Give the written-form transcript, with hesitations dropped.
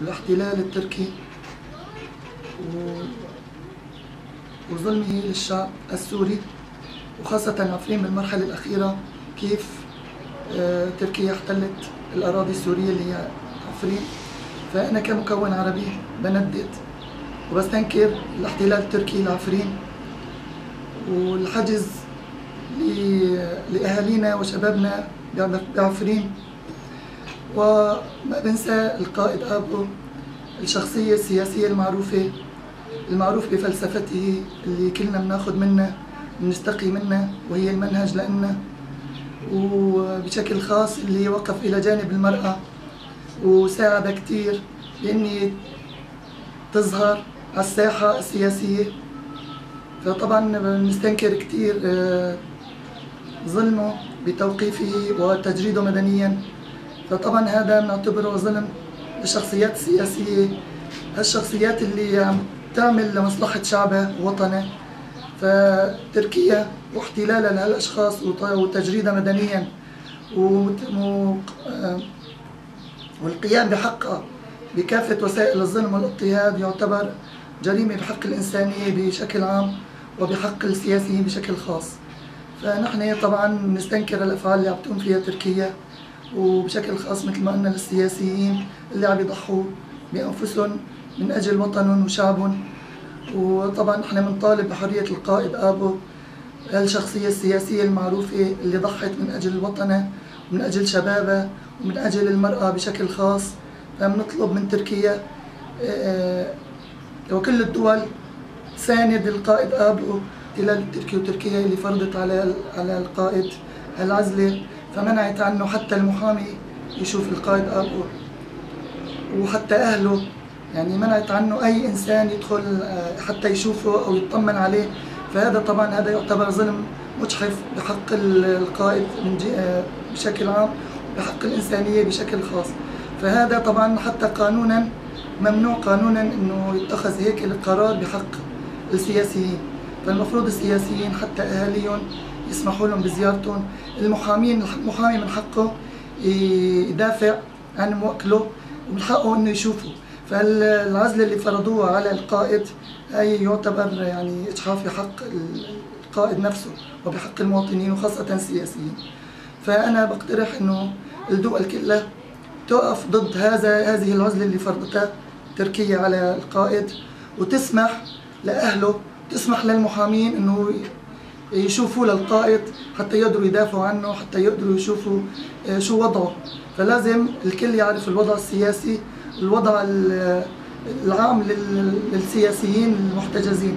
الاحتلال التركي وظلمه للشعب السوري، وخاصة عفرين بالمرحلة الأخيرة كيف تركيا احتلت الأراضي السورية اللي هي عفرين. فأنا كمكون عربي بندد وبستنكر الاحتلال التركي لعفرين والحجز لأهالينا وشبابنا بعفرين. وما بنسى القائد آبو، الشخصية السياسية المعروف بفلسفته اللي كلنا بناخذ منها بنستقي منها، وهي المنهج لنا، وبشكل خاص اللي وقف إلى جانب المرأة وساعد كتير بإني تظهر على الساحة السياسية. فطبعا بنستنكر كتير ظلمه بتوقيفه وتجريده مدنيا. فطبعا هذا بنعتبره ظلم للشخصيات السياسية، هالشخصيات اللي عم تعمل لمصلحة شعبها ووطنها. فتركيا واحتلالها لهالاشخاص وتجريدها مدنيا والقيام بحقها بكافة وسائل الظلم والاضطهاد يعتبر جريمة بحق الإنسانية بشكل عام وبحق السياسيين بشكل خاص. فنحن طبعا نستنكر الأفعال اللي عم تقوم فيها تركيا، وبشكل خاص مثل ما قلنا للسياسيين اللي عم يضحوا بأنفسهم من أجل وطنهم وشعبهم. وطبعا نحن بنطالب بحرية القائد آبو، الشخصية السياسية المعروفة اللي ضحت من أجل وطنها ومن أجل شبابها ومن أجل المرأة بشكل خاص. فبنطلب من تركيا وكل الدول تساند القائد آبو الاحتلال التركي، وتركيا اللي فرضت على القائد العزلة، فمنعت عنه حتى المحامي يشوف القائد آبو وحتى أهله، يعني منعت عنه أي إنسان يدخل حتى يشوفه أو يطمن عليه. فهذا طبعا هذا يعتبر ظلم مجحف بحق القائد بشكل عام وبحق الإنسانية بشكل خاص. فهذا طبعا حتى قانونا ممنوع قانونا إنه يتخذ هيك القرار بحق السياسيين. فالمفروض السياسيين حتى أهاليهم يسمحوا لهم بزيارتهم. المحامي من حقه يدافع عن موكله ومن حقه إنه يشوفه. فالعزلة اللي فرضوها على القائد هي يعتبر يعني إجحاف بحق القائد نفسه وبحق المواطنين وخاصة السياسيين. فأنا بقترح إنه الدول كلها توقف ضد هذه العزلة اللي فرضتها تركيا على القائد، وتسمح لأهله، تسمح للمحامين إنه يشوفوا للقائد حتى يقدروا يدافعوا عنه، حتى يقدروا يشوفوا شو وضعه. فلازم الكل يعرف الوضع السياسي، الوضع العام للسياسيين المحتجزين.